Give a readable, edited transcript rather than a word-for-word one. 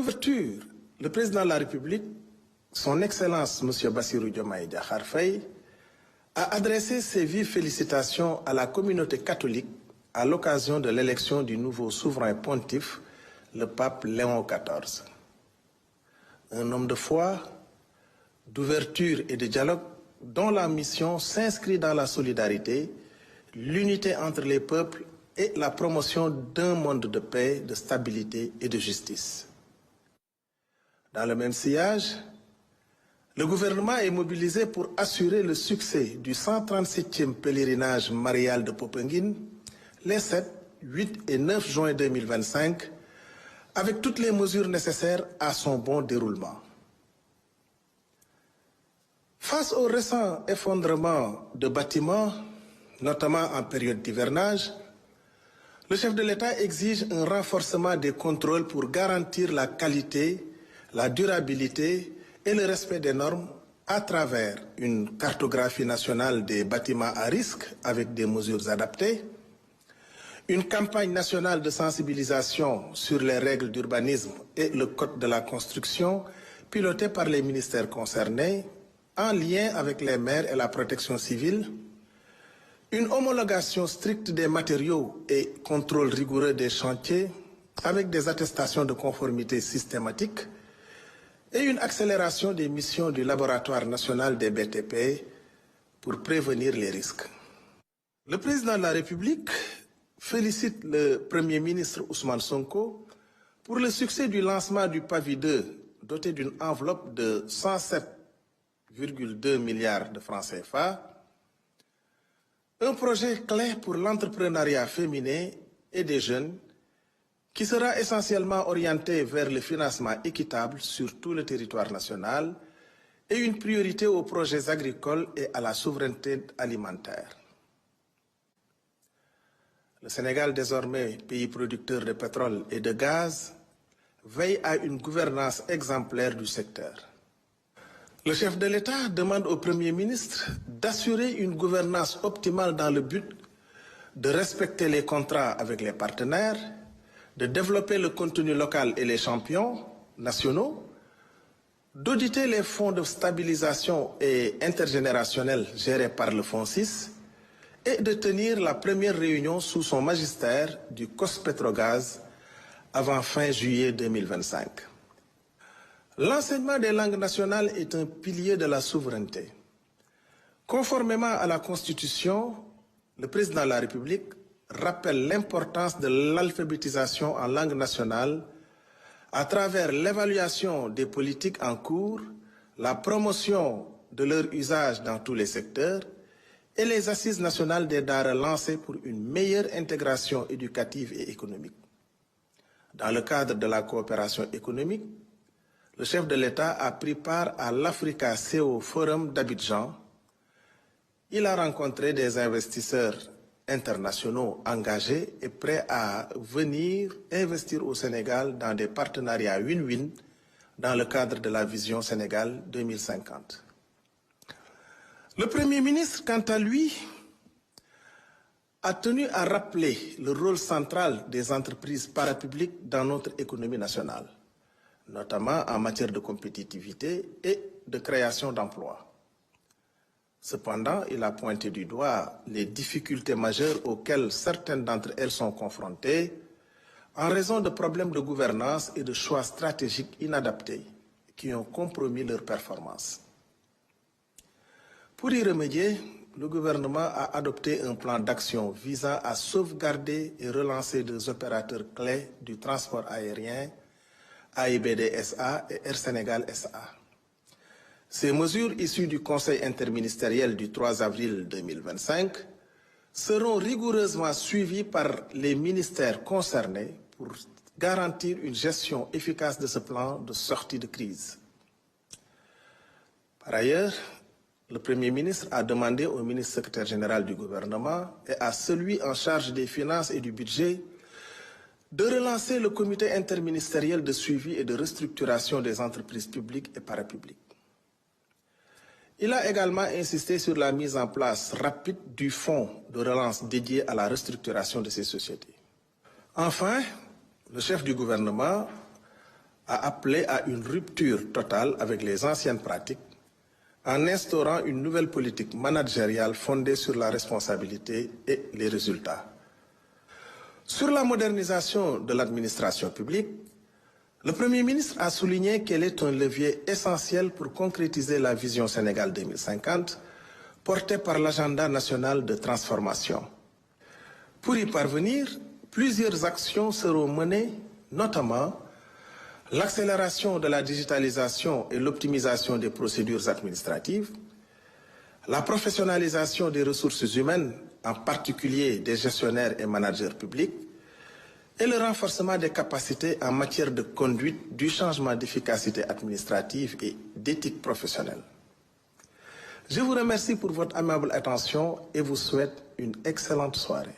d'ouverture, le président de la République, son Excellence M. Bassirou Diomaye Diakhar Faye, a adressé ses vives félicitations à la communauté catholique à l'occasion de l'élection du nouveau souverain pontife, le pape Léon XIV. Un homme de foi, d'ouverture et de dialogue dont la mission s'inscrit dans la solidarité, l'unité entre les peuples et la promotion d'un monde de paix, de stabilité et de justice. Dans le même sillage, le gouvernement est mobilisé pour assurer le succès du 137e pèlerinage marial de Popenguine les 7, 8 et 9 juin 2025 avec toutes les mesures nécessaires à son bon déroulement. Face au récent effondrement de bâtiments, notamment en période d'hivernage, le chef de l'État exige un renforcement des contrôles pour garantir la qualité, la durabilité et le respect des normes à travers une cartographie nationale des bâtiments à risque avec des mesures adaptées, une campagne nationale de sensibilisation sur les règles d'urbanisme et le code de la construction pilotée par les ministères concernés en lien avec les maires et la protection civile, une homologation stricte des matériaux et contrôle rigoureux des chantiers avec des attestations de conformité systématiques et une accélération des missions du Laboratoire national des BTP pour prévenir les risques. Le président de la République félicite le Premier ministre Ousmane Sonko pour le succès du lancement du PAVI 2 doté d'une enveloppe de 107,2 milliards de francs CFA, un projet clé pour l'entrepreneuriat féminin et des jeunes qui sera essentiellement orienté vers le financement équitable sur tout le territoire national et une priorité aux projets agricoles et à la souveraineté alimentaire. Le Sénégal, désormais pays producteur de pétrole et de gaz, veille à une gouvernance exemplaire du secteur. Le chef de l'État demande au Premier ministre d'assurer une gouvernance optimale dans le but de respecter les contrats avec les partenaires, de développer le contenu local et les champions nationaux, d'auditer les fonds de stabilisation et intergénérationnels gérés par le Fonds 6 et de tenir la première réunion sous son magistère du COS-Pétrogaz avant fin juillet 2025. L'enseignement des langues nationales est un pilier de la souveraineté. Conformément à la Constitution, le président de la République rappelle l'importance de l'alphabétisation en langue nationale à travers l'évaluation des politiques en cours, la promotion de leur usage dans tous les secteurs et les assises nationales des daara lancées pour une meilleure intégration éducative et économique. Dans le cadre de la coopération économique, le chef de l'État a pris part à l'Africa CEO Forum d'Abidjan. Il a rencontré des investisseurs internationaux engagés et prêts à venir investir au Sénégal dans des partenariats win-win dans le cadre de la vision Sénégal 2050. Le Premier ministre, quant à lui, a tenu à rappeler le rôle central des entreprises parapubliques dans notre économie nationale, notamment en matière de compétitivité et de création d'emplois. Cependant, il a pointé du doigt les difficultés majeures auxquelles certaines d'entre elles sont confrontées en raison de problèmes de gouvernance et de choix stratégiques inadaptés qui ont compromis leur performance. Pour y remédier, le gouvernement a adopté un plan d'action visant à sauvegarder et relancer des opérateurs clés du transport aérien, AIBD SA et Air Sénégal SA. Ces mesures issues du Conseil interministériel du 3 avril 2025 seront rigoureusement suivies par les ministères concernés pour garantir une gestion efficace de ce plan de sortie de crise. Par ailleurs, le Premier ministre a demandé au ministre secrétaire général du gouvernement et à celui en charge des finances et du budget de relancer le comité interministériel de suivi et de restructuration des entreprises publiques et parapubliques. Il a également insisté sur la mise en place rapide du fonds de relance dédié à la restructuration de ces sociétés. Enfin, le chef du gouvernement a appelé à une rupture totale avec les anciennes pratiques en instaurant une nouvelle politique managériale fondée sur la responsabilité et les résultats. Sur la modernisation de l'administration publique, le Premier ministre a souligné qu'elle est un levier essentiel pour concrétiser la vision Sénégal 2050 portée par l'agenda national de transformation. Pour y parvenir, plusieurs actions seront menées, notamment l'accélération de la digitalisation et l'optimisation des procédures administratives, la professionnalisation des ressources humaines, en particulier des gestionnaires et managers publics, et le renforcement des capacités en matière de conduite, du changement d'efficacité administrative et d'éthique professionnelle. Je vous remercie pour votre aimable attention et vous souhaite une excellente soirée.